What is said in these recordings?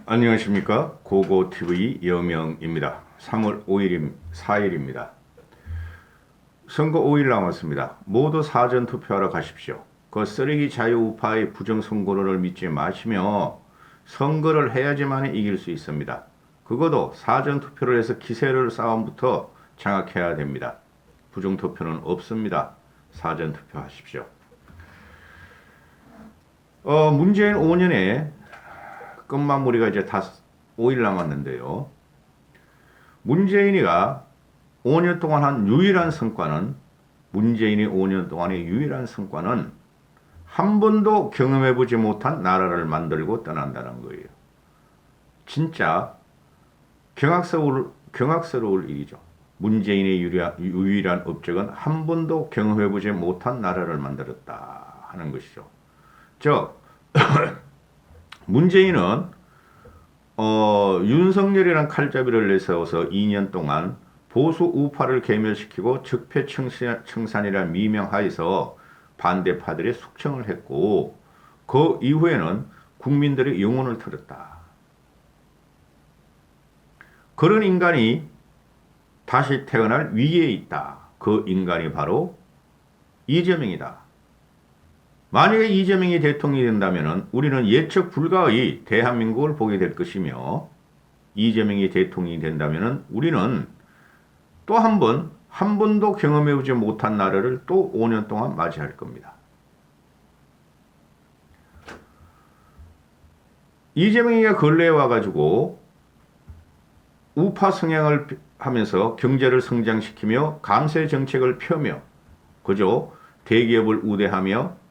안녕하십니까. 고고TV 여명입니다. 3월 4일입니다. 선거 5일 남았습니다. 모두 사전투표하러 가십시오. 그 쓰레기 자유우파의 부정선거를 믿지 마시며 선거를 해야지만 이길 수 있습니다. 그것도 사전투표를 해서 기세를 싸움부터 장악해야 됩니다. 부정투표는 없습니다. 사전투표 하십시오. 문재인 5년에 끝마무리가 이제 5일 남았는데요. 문재인이가 5년 동안 한 유일한 성과는, 문재인이 5년 동안의 유일한 성과는 한 번도 경험해보지 못한 나라를 만들고 떠난다는 거예요. 진짜 경악스러울 일이죠. 문재인의 유일한 업적은 한 번도 경험해보지 못한 나라를 만들었다 하는 것이죠. 즉 문재인은 윤석열이란 칼잡이를 내세워서 2년 동안 보수 우파를 괴멸시키고 적폐청산이라 미명하에서 반대파들의 숙청을 했고, 그 이후에는 국민들의 영혼을 틀었다. 그런 인간이 다시 태어날 위기에 있다. 그 인간이 바로 이재명이다. 만약에 이재명이 대통령이 된다면 우리는 예측 불가의 대한민국을 보게 될 것이며, 이재명이 대통령이 된다면 우리는 또 한 번도 경험해보지 못한 나라를 또 5년 동안 맞이할 겁니다. 이재명이가 근래에 와가지고 우파 성향을 하면서 경제를 성장시키며 감세 정책을 펴며, 그죠? 대기업을 우대하며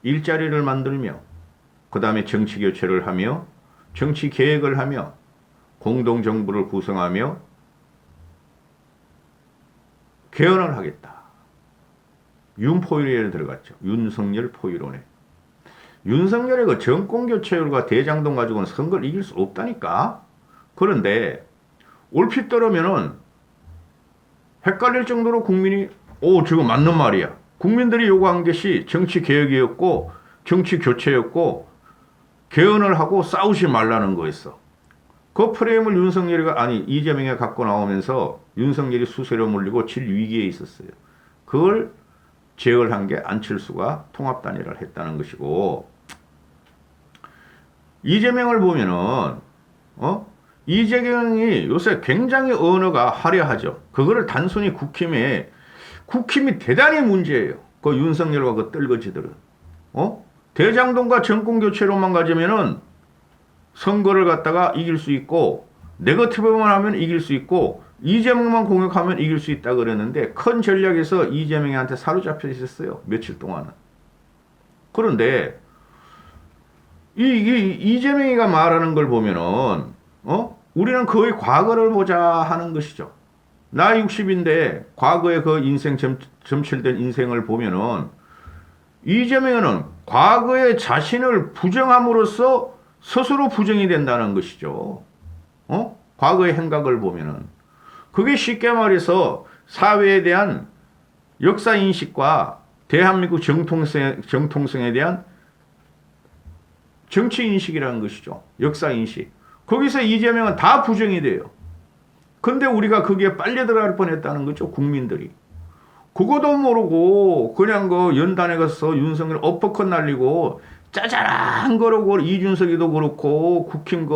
일자리를 만들며, 그 다음에 정치 교체를 하며 정치 개혁을 하며 공동정부를 구성하며 개헌을 하겠다. 윤포위론에 들어갔죠. 윤석열 포위론에. 윤석열의 그 정권교체율과 대장동 가지고는 선거를 이길 수 없다니까. 그런데 얼핏 들으면은 헷갈릴 정도로 국민이 저거 맞는 말이야. 국민들이 요구한 것이 정치 개혁이었고 정치 교체였고 개헌을 하고 싸우지 말라는 거였어. 그 프레임을 이재명이 갖고 나오면서 윤석열이 수세로 몰리고 질 위기에 있었어요. 그걸 제어한 게 안철수가 통합단일화를 했다는 것이고, 이재명을 보면은 이재명이 요새 굉장히 언어가 화려하죠. 그거를 단순히 국힘이 대단히 문제예요. 그 윤석열과 그 떨거지들은. 대장동과 정권교체로만 가자면은 선거를 갖다가 이길 수 있고, 네거티브만 하면 이길 수 있고, 이재명만 공격하면 이길 수 있다 그랬는데, 큰 전략에서 이재명한테 사로잡혀 있었어요. 며칠 동안은. 그런데 이재명이가 말하는 걸 보면은 우리는 거의 과거를 보자 하는 것이죠. 나 60인데 과거의 그 인생 점칠된 인생을 보면은 이재명은 과거의 자신을 부정함으로써 스스로 부정이 된다는 것이죠. 과거의 행각을 보면은. 그게 쉽게 말해서 사회에 대한 역사인식과 대한민국 정통성에 대한 정치인식이라는 것이죠. 역사인식. 거기서 이재명은 다 부정이 돼요. 근데 우리가 거기에 빨려 들어갈 뻔했다는 거죠. 국민들이. 그것도 모르고 그냥 그 연단에 가서 윤석열 어퍼컷 날리고 짜잘한 거라고, 이준석이도 그렇고 국힘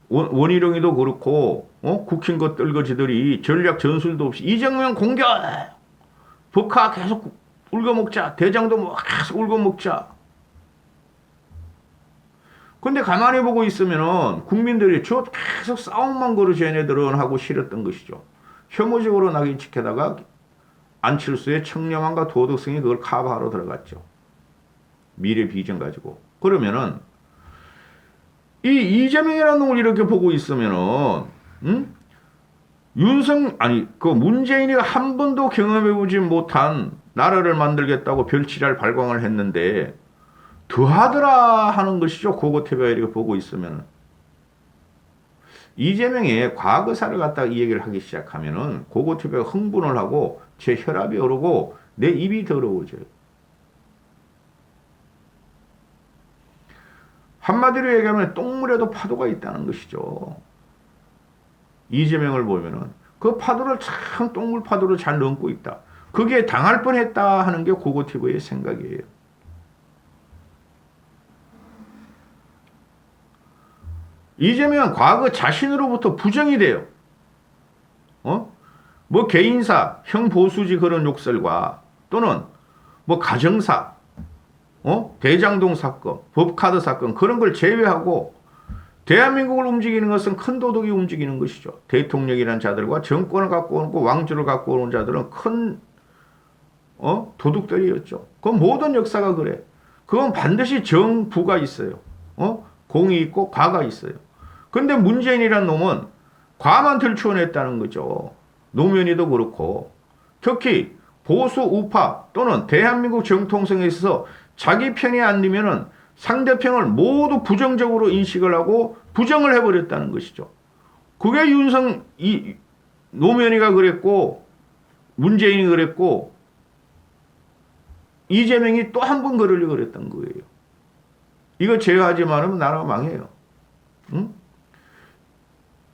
원희룡이도 그렇고 국힘 떨거지들이 전략 전술도 없이 이재명 공격, 북한 계속 울거먹자, 대장도 계속 울거먹자. 근데 가만히 보고 있으면은 국민들이 저 계속 싸움만 걸어 쟤네들은 하고 싫었던 것이죠. 혐오적으로 낙인찍혀다가 안철수의 청렴함과 도덕성이 그걸 커버하러 들어갔죠. 미래 비전 가지고. 그러면은 이 이재명이라는 놈을 이렇게 보고 있으면은 그 문재인이가 한 번도 경험해보지 못한 나라를 만들겠다고 별칠할 발광을 했는데 더하더라 하는 것이죠. 고고태배가 이렇게 보고 있으면은. 이재명의 과거사를 갖다가 이 얘기를 하기 시작하면은 고고태배가 흥분을 하고 제 혈압이 오르고 내 입이 더러워져요. 한마디로 얘기하면 똥물에도 파도가 있다는 것이죠. 이재명을 보면은 그 파도를 참 똥물 파도를 잘 넘고 있다. 그게 당할 뻔했다 하는 게 고고티브의 생각이에요. 이재명은 과거 자신으로부터 부정이 돼요. 뭐 개인사, 형보수지 그런 욕설과 또는 뭐 가정사, 대장동 사건, 법카드 사건 그런 걸 제외하고 대한민국을 움직이는 것은 큰 도둑이 움직이는 것이죠. 대통령이라는 자들과 정권을 갖고 오고 왕조를 갖고 오는 자들은 큰 도둑들이었죠. 그 모든 역사가 그래. 그건 반드시 정부가 있어요. 공이 있고 과가 있어요. 근데 문재인이란 놈은 과만 들추어냈다는 거죠. 노무현이도 그렇고 특히 보수 우파 또는 대한민국 정통성에 있어서 자기 편이 안 되면은 상대편을 모두 부정적으로 인식을 하고 부정을 해버렸다는 것이죠. 그게 노무현이가 그랬고 문재인이 그랬고 이재명이 또 한 번 그러려고 그랬던 거예요. 이거 제어하지 않으면 나라가 망해요. 응?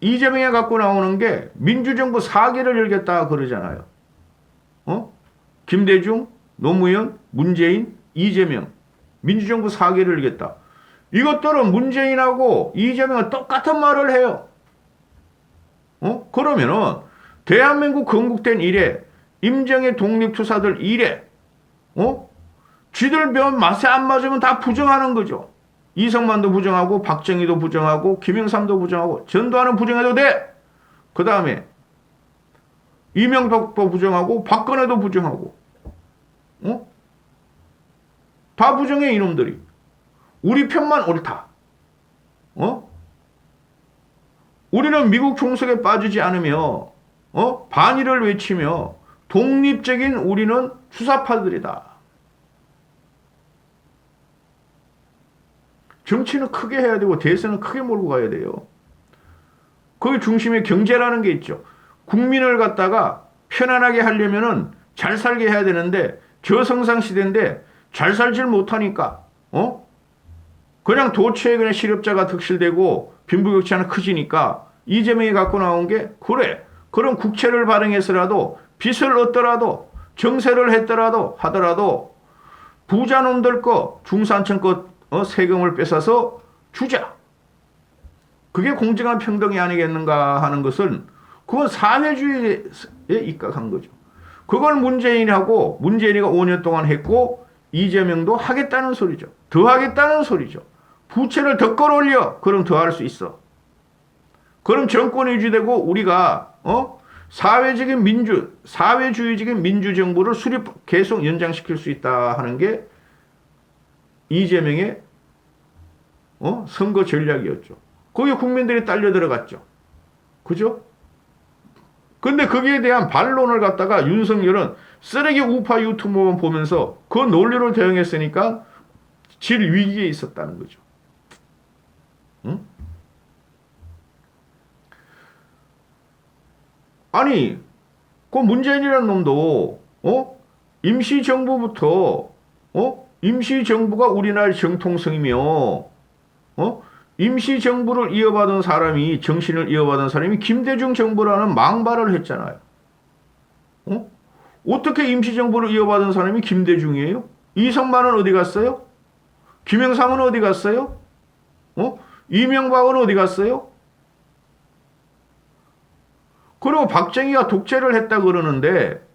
이재명이 갖고 나오는 게 민주정부 4기를 열겠다 그러잖아요. 김대중, 노무현, 문재인, 이재명. 민주정부 4기를 열겠다. 이것들은 문재인하고 이재명은 똑같은 말을 해요. 그러면은 대한민국 건국된 이래 임정의 독립투사들 이래 쥐들 면 맛에 안 맞으면 다 부정하는 거죠. 이성만도 부정하고 박정희도 부정하고 김영삼도 부정하고 전두환은 부정해도 돼. 그 다음에 이명박도 부정하고 박근혜도 부정하고 다 부정해 이놈들이. 우리 편만 옳다. 우리는 미국 종속에 빠지지 않으며 반일을 외치며 독립적인 우리는 수사파들이다. 정치는 크게 해야 되고 대선은 크게 몰고 가야 돼요. 거기 중심에 경제라는 게 있죠. 국민을 갖다가 편안하게 하려면은 잘 살게 해야 되는데 저성장 시대인데 잘 살질 못하니까 그냥 도처에 그냥 실업자가 득실되고 빈부격차는 커지니까 이재명이 갖고 나온 게 그래. 그런 국채를 발행해서라도 빚을 얻더라도 정세를 했더라도 하더라도 부자놈들 거 중산층 거 세금을 뺏어서 주자. 그게 공정한 평등이 아니겠는가 하는 것은 그건 사회주의에 입각한 거죠. 그걸 문재인이가 5년 동안 했고 이재명도 하겠다는 소리죠. 더 하겠다는 소리죠. 부채를 더 끌어올려. 그럼 더 할 수 있어. 그럼 정권이 유지되고 우리가 사회주의적인 민주정부를 계속 연장시킬 수 있다 하는 게 이재명의 선거 전략이었죠. 거기에 국민들이 딸려 들어갔죠. 그죠? 근데 거기에 대한 반론을 갖다가 윤석열은 쓰레기 우파 유튜브만 보면서 그 논리로 대응했으니까 질 위기에 있었다는 거죠. 응? 아니, 그 문재인이라는 놈도 임시정부부터 임시정부가 우리나라의 정통성이며 임시정부를 이어받은 사람이 정신을 이어받은 사람이 김대중 정부라는 망발을 했잖아요. 어떻게 임시정부를 이어받은 사람이 김대중이에요? 이성만은 어디 갔어요? 김영삼은 어디 갔어요? 이명박은 어디 갔어요? 그리고 박정희가 독재를 했다 그러는데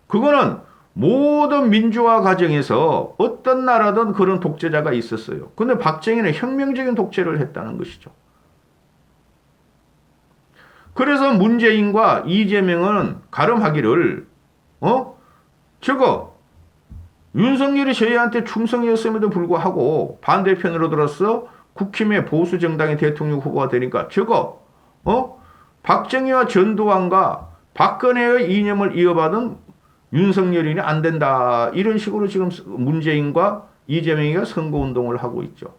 그거는 모든 민주화 과정에서 어떤 나라든 그런 독재자가 있었어요. 근데 박정희는 혁명적인 독재를 했다는 것이죠. 그래서 문재인과 이재명은 가름하기를 저거 윤석열이 저희한테 충성이었음에도 불구하고 반대편으로 들어서 국힘의 보수 정당의 대통령 후보가 되니까 저거 박정희와 전두환과 박근혜의 이념을 이어받은 윤석열이는 안 된다. 이런 식으로 지금 문재인과 이재명이가 선거운동을 하고 있죠.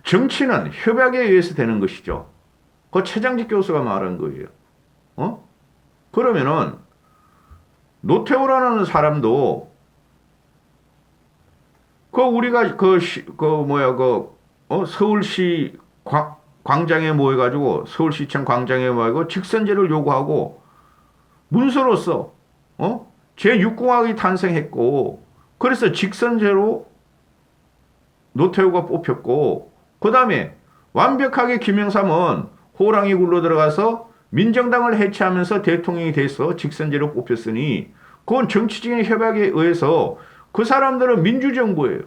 정치는 협약에 의해서 되는 것이죠. 그 최장직 교수가 말한 거예요. 그러면은 노태우라는 사람도 우리가 서울시 광장에 모여가지고 서울시청 광장에 모여가지고 직선제를 요구하고 문서로서 제6공화국이 탄생했고 그래서 직선제로 노태우가 뽑혔고 그 다음에 완벽하게 김영삼은 호랑이 굴로 들어가서 민정당을 해체하면서 대통령이 돼서 직선제로 뽑혔으니 그건 정치적인 협약에 의해서 그 사람들은 민주정부예요.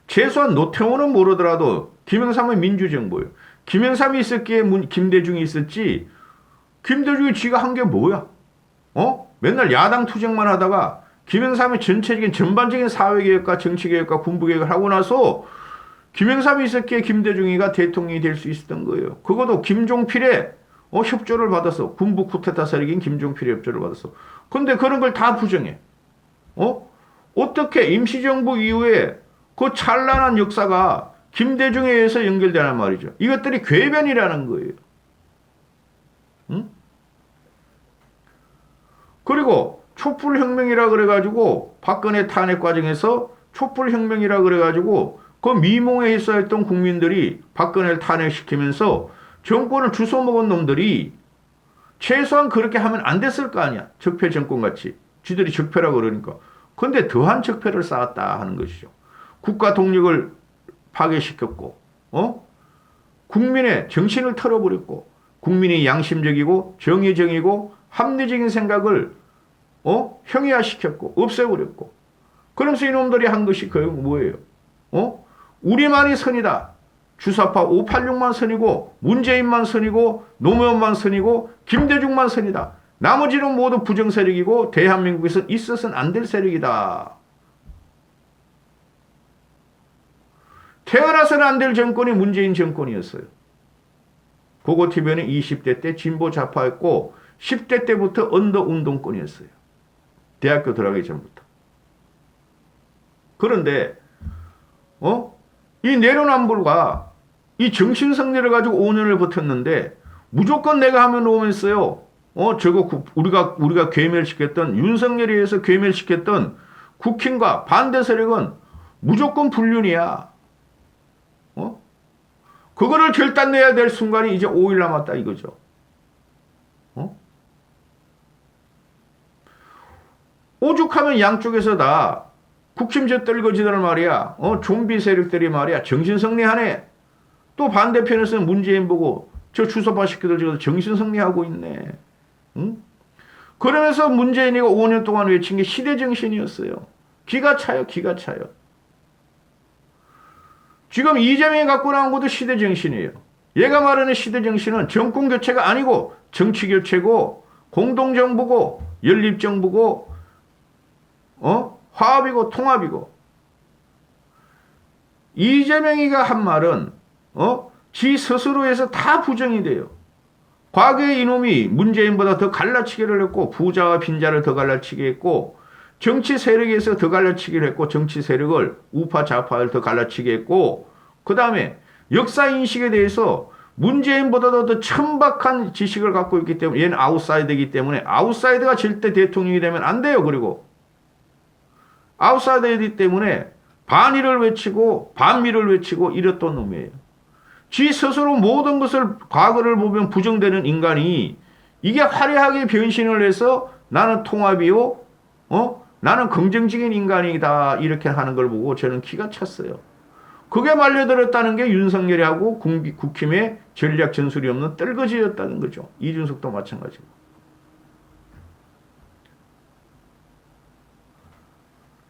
최소한 노태우는 모르더라도 김영삼은 민주정부예요. 김영삼이 있었기에 김대중이 있었지 김대중이 지가 한 게 뭐야? 맨날 야당 투쟁만 하다가 김영삼이 전체적인 전반적인 사회개혁과 정치개혁과 군부개혁을 하고 나서 김영삼이 있었기에 김대중이가 대통령이 될 수 있었던 거예요. 그것도 김종필의 협조를 받아서 군부 쿠데타 세력인 김종필의 협조를 받아서. 근데 그런 걸 다 부정해. 어떻게 임시정부 이후에 그 찬란한 역사가 김대중에 의해서 연결되는 말이죠. 이것들이 궤변이라는 거예요. 응? 그리고 촛불혁명이라 그래가지고 박근혜 탄핵 과정에서 촛불혁명이라 그래가지고 그 미몽에 있어했던 국민들이 박근혜를 탄핵시키면서 정권을 주워먹은 놈들이 최소한 그렇게 하면 안 됐을 거 아니야. 적폐 정권같이. 지들이 적폐라고 그러니까. 근데 더한 적폐를 쌓았다 하는 것이죠. 국가 독립을 파괴시켰고 국민의 정신을 털어버렸고 국민이 양심적이고 정의적이고 합리적인 생각을 형이화시켰고 없애버렸고 그러면서 이놈들이 한 것이 그 뭐예요? 우리만이 선이다. 주사파 586만 선이고 문재인만 선이고 노무현만 선이고 김대중만 선이다. 나머지는 모두 부정세력이고 대한민국에서 있어서는 안 될 세력이다. 태어나서는 안 될 정권이 문재인 정권이었어요. 고고TV는 20대 때 진보 좌파였고 10대 때부터 언더운동권이었어요. 대학교 들어가기 전부터. 그런데 이 내로남불과 이 정신승리를 가지고 5년을 버텼는데 무조건 내가 하면 오면서요. 우리가 괴멸시켰던 윤석열에 의해서 괴멸시켰던 국힘과 반대 세력은 무조건 불륜이야. 그거를 결단내야 될 순간이 이제 5일 남았다 이거죠. 오죽하면 양쪽에서 다 국힘저 떨거지들 말이야. 좀비 세력들이 말이야. 정신승리하네. 또 반대편에서는 문재인 보고 저 주소파 시키들 저거 정신승리하고 있네. 응? 그러면서 문재인이가 5년 동안 외친 게 시대정신이었어요. 기가 차요. 기가 차요. 지금 이재명이 갖고 나온 것도 시대정신이에요. 얘가 말하는 시대정신은 정권교체가 아니고 정치교체고 공동정부고 연립정부고 화합이고 통합이고 이재명이가 한 말은 지 스스로에서 다 부정이 돼요. 과거에 이놈이 문재인보다 더 갈라치기를 했고 부자와 빈자를 더 갈라치기 했고 정치 세력에서 더 갈라치기를 했고 정치 세력을 우파 좌파를 더 갈라치기 했고 그 다음에 역사 인식에 대해서 문재인보다도 더 천박한 지식을 갖고 있기 때문에 얘는 아웃사이더이기 때문에 아웃사이더가 절대 대통령이 되면 안 돼요. 그리고 아웃사이더이기 때문에 반일을 외치고 반미를 외치고 이랬던 놈이에요. 지 스스로 모든 것을 과거를 보면 부정되는 인간이 이게 화려하게 변신을 해서 나는 통합이요. 나는 긍정적인 인간이다. 이렇게 하는 걸 보고 저는 기가 찼어요. 그게 말려들었다는 게 윤석열이하고 국힘의 전략 전술이 없는 떨거지였다는 거죠. 이준석도 마찬가지고.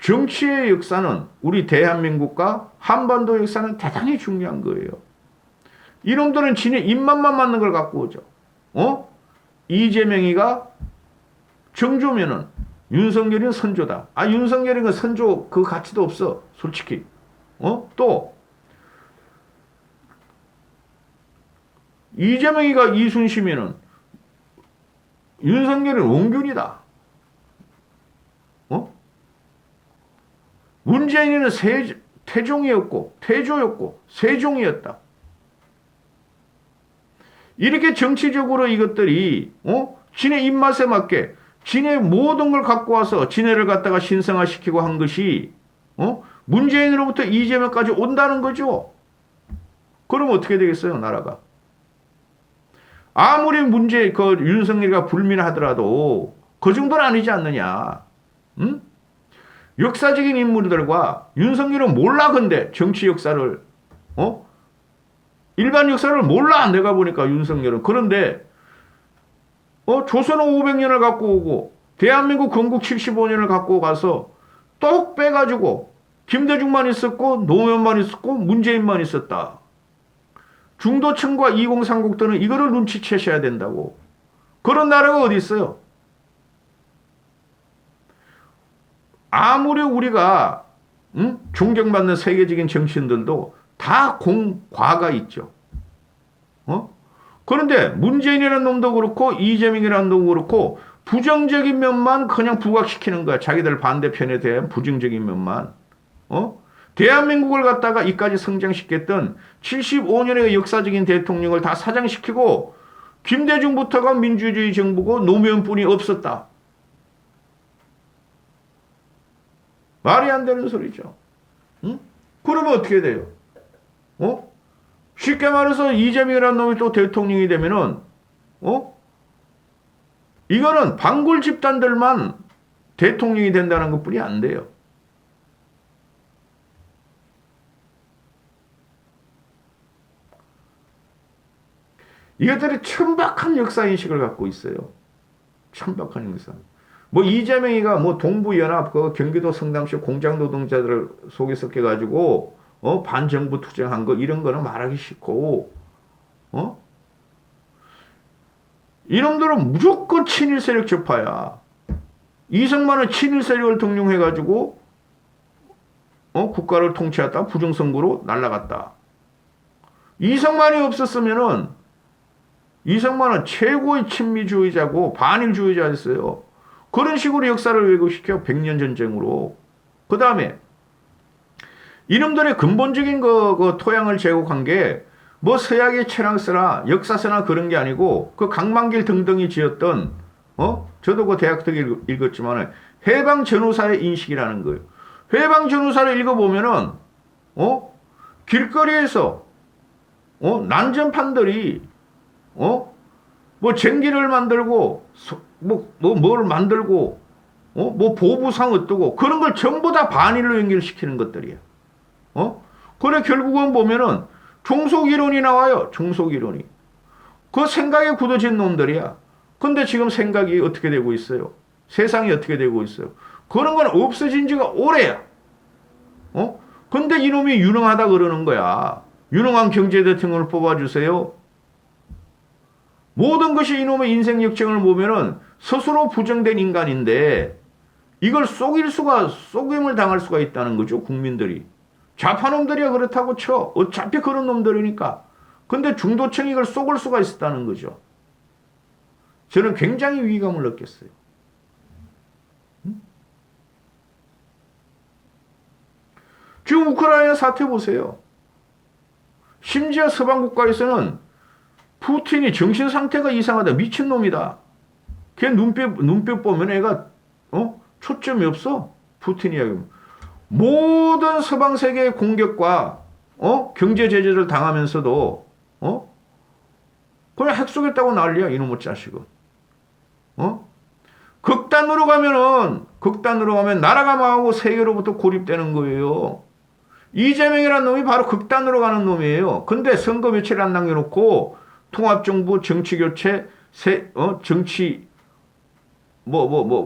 정치의 역사는 우리 대한민국과 한반도 역사는 대단히 중요한 거예요. 이놈들은 지네 입맛만 맞는 걸 갖고 오죠. 이재명이가 정조면은 윤석열이는 선조다. 윤석열이가 선조 그 가치도 없어. 솔직히. 또 이재명이가 이순신이면은 윤석열은 원균이다. 문재인은 태종이었고 태조였고 세종이었다. 이렇게 정치적으로 이것들이 지네 입맛에 맞게 지네 모든 걸 갖고 와서 지네를 갖다가 신성화시키고 한 것이 문재인으로부터 이재명까지 온다는 거죠. 그럼 어떻게 되겠어요, 나라가? 아무리 윤석열이가 불민하더라도 그 정도는 아니지 않느냐. 응? 역사적인 인물들과 윤석열은 몰라, 근데 정치 역사를 일반 역사를 몰라. 내가 보니까 윤석열은. 그런데 조선은 500년을 갖고 오고 대한민국 건국 75년을 갖고 가서 똑 빼가지고 김대중만 있었고 노무현만 있었고 문재인만 있었다. 중도층과 2030들은 이거를 눈치채셔야 된다고. 그런 나라가 어디 있어요? 아무리 우리가 존경받는 세계적인 정치인들도 다 과가 있죠. 그런데 문재인이라는 놈도 그렇고 이재명이라는 놈도 그렇고 부정적인 면만 그냥 부각시키는 거야. 자기들 반대편에 대한 부정적인 면만. 대한민국을 갖다가 이까지 성장시켰던 75년의 역사적인 대통령을 다 사장시키고 김대중부터가 민주주의 정부고 노무현뿐이 없었다. 말이 안 되는 소리죠. 응? 그러면 어떻게 돼요? 쉽게 말해서 이재명이라는 놈이 또 대통령이 되면은 이거는 반골 집단들만 대통령이 된다는 것뿐이 안 돼요. 이것들이 천박한 역사인식을 갖고 있어요. 천박한 역사. 이재명이가 동부연합 경기도 성남시 공장 노동자들을 속에 섞여가지고 반정부 투쟁한 거 이런 거는 말하기 싫고 이놈들은 무조건 친일 세력 적파야. 이승만은 친일 세력을 등용해가지고 국가를 통치했다 부정선거로 날아갔다. 이승만이 없었으면은 이승만은 최고의 친미주의자고 반일주의자였어요. 그런 식으로 역사를 왜곡시켜 100년 전쟁으로. 그 다음에 이놈들의 근본적인 그 토양을 제공한 게 서약의 철학서나 역사서나 그런 게 아니고 그 강만길 등등이 지었던 저도 그 대학 때 읽었지만 해방 전후사의 인식이라는 거예요. 해방 전후사를 읽어보면은 길거리에서 난전판들이 쟁기를 만들고 뭘 만들고 보부상 어떠고 그런 걸 전부 다 반일로 연결시키는 것들이야. 그래 결국은 보면은 종속이론이 나와요. 종속이론이. 그 생각에 굳어진 놈들이야. 근데 지금 생각이 어떻게 되고 있어요? 세상이 어떻게 되고 있어요? 그런 건 없어진 지가 오래야. 근데 이놈이 유능하다 그러는 거야. 유능한 경제대통령을 뽑아주세요. 모든 것이 이놈의 인생 역정을 보면은 스스로 부정된 인간인데 이걸 속임을 당할 수가 있다는 거죠. 국민들이. 좌파놈들이야 그렇다고 쳐. 어차피 그런 놈들이니까. 근데 중도층이 이걸 속을 수가 있었다는 거죠. 저는 굉장히 위기감을 느꼈어요. 지금 우크라이나 사태 보세요. 심지어 서방 국가에서는 푸틴이 정신 상태가 이상하다. 미친놈이다. 걔 눈빛 보면 애가 초점이 없어. 푸틴 이야기. 모든 서방 세계의 공격과 경제 제재를 당하면서도 그냥 핵 쏘겠다고 난리야. 이놈의 자식은. 극단으로 가면 나라가 망하고 세계로부터 고립되는 거예요. 이재명이라는 놈이 바로 극단으로 가는 놈이에요. 근데 선거 며칠 안 남겨놓고 통합정부 정치교체 정치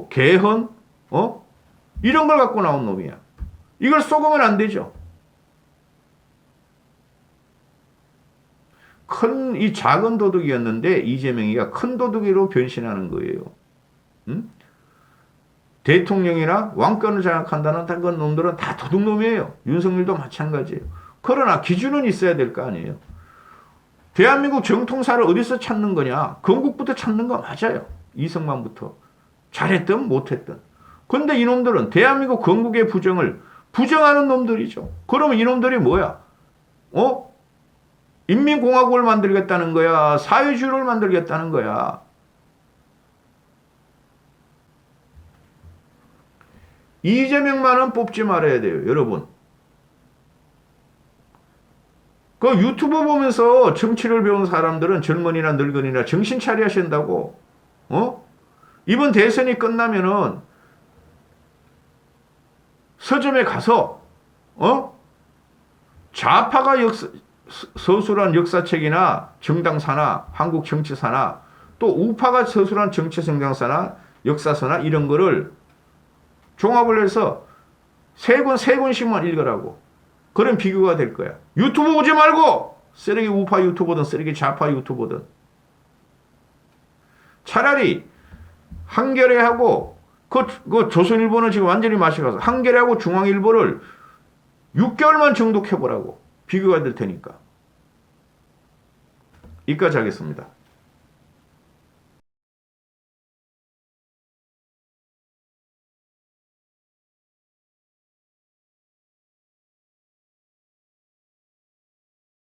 개헌 이런 걸 갖고 나온 놈이야. 이걸 쏘으면 안 되죠. 이 작은 도둑이었는데 이재명이가 큰 도둑이로 변신하는 거예요. 대통령이나 왕권을 장악한다는 그런 놈들은 다 도둑놈이에요. 윤석열도 마찬가지예요. 그러나 기준은 있어야 될 거 아니에요. 대한민국 정통사를 어디서 찾는 거냐? 건국부터 찾는 거 맞아요. 이승만부터. 잘했든 못했든. 근데 이놈들은 대한민국 건국의 부정을 부정하는 놈들이죠. 그러면 이놈들이 뭐야? 인민공화국을 만들겠다는 거야? 사회주의를 만들겠다는 거야? 이재명만은 뽑지 말아야 돼요, 여러분. 그 유튜브 보면서 정치를 배운 사람들은 젊은이나 늙은이나 정신 차려야 한다고. 어? 이번 대선이 끝나면은 서점에 가서 좌파가 서술한 역사책이나 정당사나 한국 정치사나 또 우파가 서술한 정치 성장사나 역사서나 이런 거를 종합을 해서 세 권씩만 읽으라고. 그런 비교가 될 거야. 유튜브 보지 말고 쓰레기 우파 유튜버든 쓰레기 좌파 유튜버든 차라리 한겨레하고 그 조선일보는 지금 완전히 마셔가서 한겨레하고 중앙일보를 6개월만 정독해보라고. 비교가 될 테니까. 여기까지 하겠습니다.